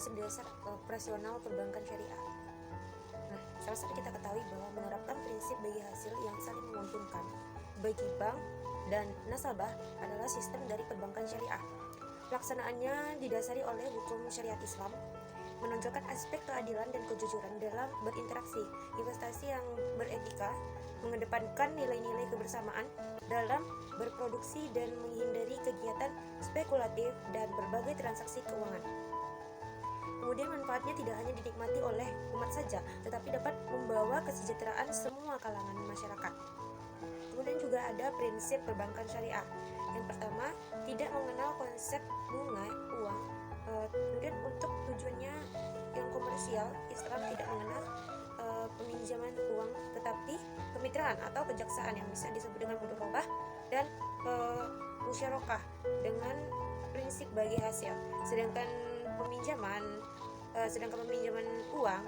prinsip dasar operasional perbankan syariah. Nah, sama-sama kita ketahui bahwa menerapkan prinsip bagi hasil yang saling menguntungkan bagi bank dan nasabah adalah sistem dari perbankan syariah. Pelaksanaannya didasari oleh hukum syariat Islam, menonjolkan aspek keadilan dan kejujuran dalam berinteraksi, investasi yang beretika, mengedepankan nilai-nilai kebersamaan dalam berproduksi dan menghindari kegiatan spekulatif dan berbagai transaksi keuangan. Kemudian manfaatnya tidak hanya dinikmati oleh umat saja, tetapi dapat membawa kesejahteraan semua kalangan masyarakat. Kemudian juga ada prinsip perbankan syariah. Yang pertama, tidak mengenal konsep bunga uang. Kemudian untuk tujuannya yang komersial, Islam tidak mengenal peminjaman uang, tetapi kemitraan atau kejaksaan yang bisa disebut dengan mudharabah dan musyarakah dengan prinsip bagi hasil. Sedangkan peminjaman uang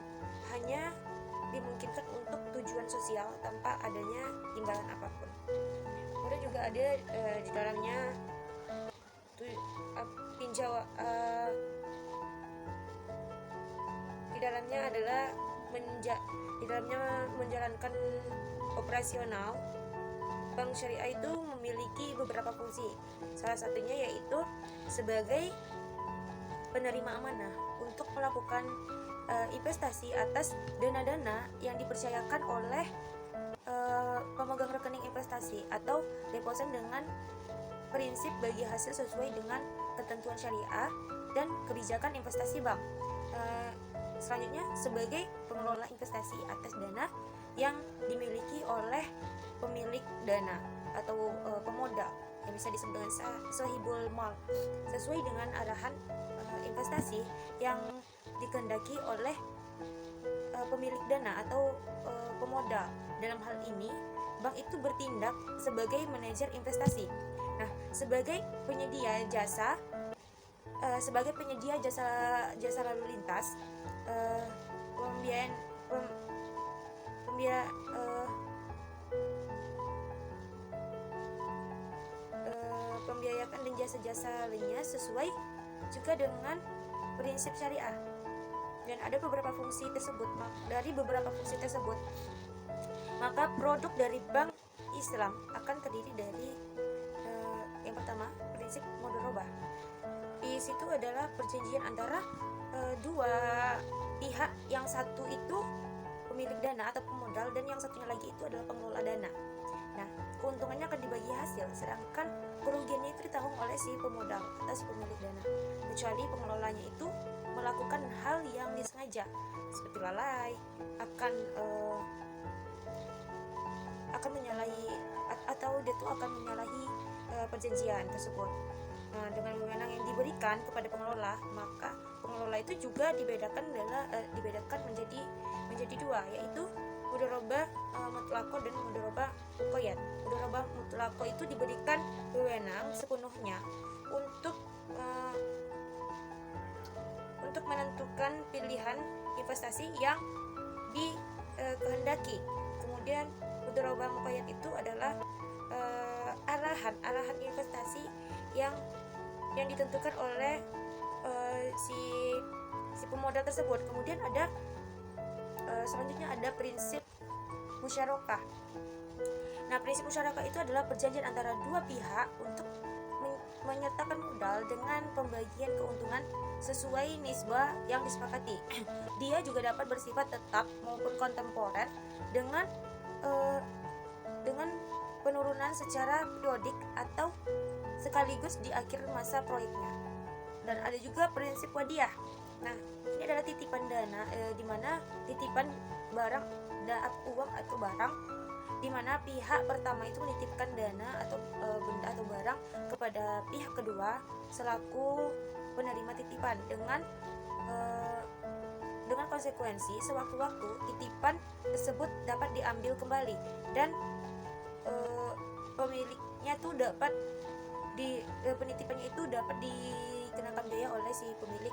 hanya dimungkinkan untuk tujuan sosial tanpa adanya imbalan apapun. Kemudian juga ada di dalamnya di dalamnya menjalankan operasional bank syariah itu memiliki beberapa fungsi. Salah satunya yaitu sebagai penerima amanah untuk melakukan investasi atas dana-dana yang dipercayakan oleh pemegang rekening investasi atau deposit dengan prinsip bagi hasil sesuai dengan ketentuan syariah dan kebijakan investasi bank. Selanjutnya sebagai pengelola investasi atas dana yang dimiliki oleh pemilik dana atau pemodal yang bisa disebut dengan sahibul mal sesuai dengan arahan investasi yang dikehendaki oleh pemilik dana atau pemodal. Dalam hal ini, bank itu bertindak sebagai manajer investasi. Nah, sebagai penyedia jasa lalu lintas, pembiayaan dan jasa-jasa lainnya sesuai juga dengan prinsip syariah. Dan ada beberapa fungsi tersebut. Dari beberapa fungsi tersebut, maka produk dari bank Islam akan terdiri dari yang pertama, prinsip mudharabah. Di situ adalah perjanjian antara dua pihak, yang satu itu pemilik dana atau pemodal dan yang satunya lagi itu adalah pengelola dana. Nah, keuntungannya akan dibagi hasil, sedangkan kerugiannya itu ditanggung oleh si pemodal atau si pemilik dana, kecuali pengelolanya itu melakukan hal yang disengaja seperti lalai, akan menyalahi atau dia tuh akan menyalahi perjanjian tersebut. Nah, dengan wewenang yang diberikan kepada pengelola, maka pengelola itu juga dibedakan menjadi dua, yaitu mudharabah mutlaqah dan mudharabah muqayyad. Mudharabah mutlaqah itu diberikan wewenang sepenuhnya untuk menentukan pilihan investasi yang dikehendaki. Kemudian mudharabah muqayyad itu adalah arahan investasi yang ditentukan oleh si pemodal tersebut. Kemudian ada selanjutnya ada prinsip musyarakah. Nah, prinsip musyarakah itu adalah perjanjian antara dua pihak untuk menyertakan modal dengan pembagian keuntungan sesuai nisbah yang disepakati. Dia juga dapat bersifat tetap maupun kontemporer dengan penurunan secara periodik atau sekaligus di akhir masa proyeknya. Dan ada juga prinsip wadiah. Nah, ini adalah titipan dana, di mana titipan barang, uang atau barang, di mana pihak pertama itu menitipkan dana atau benda atau barang kepada pihak kedua selaku penerima titipan dengan konsekuensi sewaktu-waktu titipan tersebut dapat diambil kembali dan pemiliknya tuh dapat penitipannya itu dapat dikenakan biaya oleh si pemilik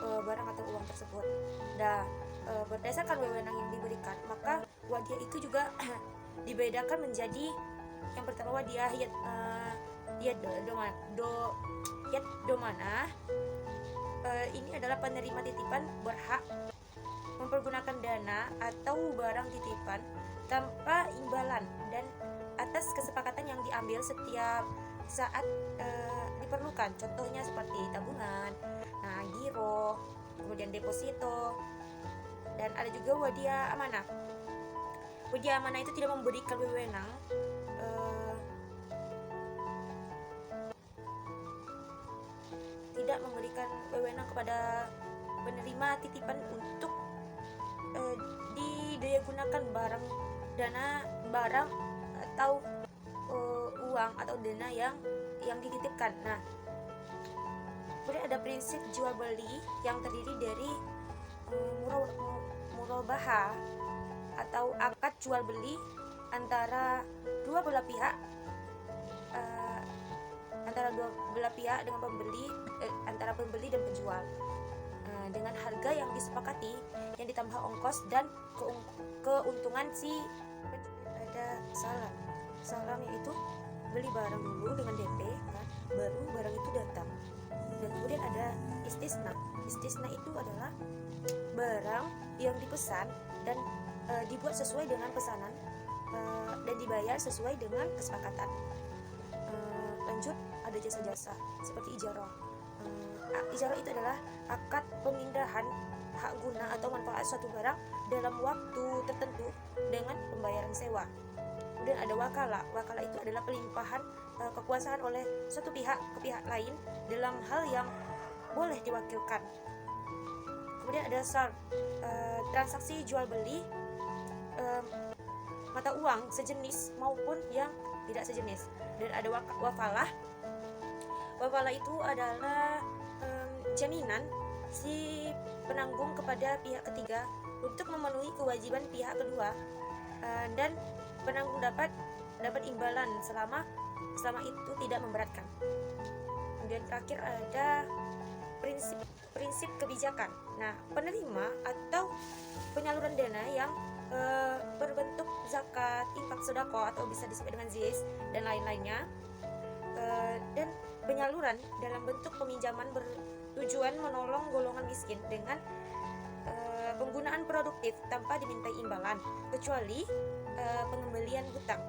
barang atau uang tersebut. Nah, berdasarkan wewenang yang diberikan, maka wadiah itu juga dibedakan menjadi yang pertama wadiah yad domanah, ini adalah penerima titipan berhak mempergunakan dana atau barang titipan tanpa imbalan dan atas kesepakatan yang diambil setiap saat diperlukan. Contohnya seperti tabungan, nah giro, kemudian deposito, dan ada juga wadia amanah. Wadia amanah itu tidak memberikan wewenang kepada penerima titipan untuk didaya gunakan barang atau uang atau dana yang dititipkan. Nah, kemudian ada prinsip jual beli yang terdiri dari murabaha atau akad jual beli antara dua belah pihak dengan antara pembeli dan penjual dengan harga yang disepakati yang ditambah ongkos dan keuntungan si ada salam yaitu beli barang dulu dengan DP kan, baru barang itu datang. Dan kemudian ada istisna itu adalah barang yang dipesan dan dibuat sesuai dengan pesanan dan dibayar sesuai dengan kesepakatan. Lanjut, ada jasa-jasa seperti ijarah. Ijarah itu adalah akad pemindahan hak guna atau manfaat suatu barang dalam waktu tertentu dengan pembayaran sewa. Kemudian ada wakalah. Wakalah itu adalah pelimpahan kekuasaan oleh suatu pihak ke pihak lain dalam hal yang boleh diwakilkan. Kemudian ada transaksi jual beli mata uang sejenis maupun yang tidak sejenis. Dan ada wafalah. Wafalah itu adalah jaminan si penanggung kepada pihak ketiga untuk memenuhi kewajiban pihak kedua, dan penanggung dapat imbalan selama itu tidak memberatkan. Kemudian terakhir ada prinsip kebijakan. Nah, penerima atau penyaluran dana yang berbentuk zakat, infak, sedekah atau bisa disebut dengan ZIS dan lain-lainnya, dan penyaluran dalam bentuk peminjaman bertujuan menolong golongan miskin dengan penggunaan produktif tanpa dimintai imbalan kecuali pengembalian hutang.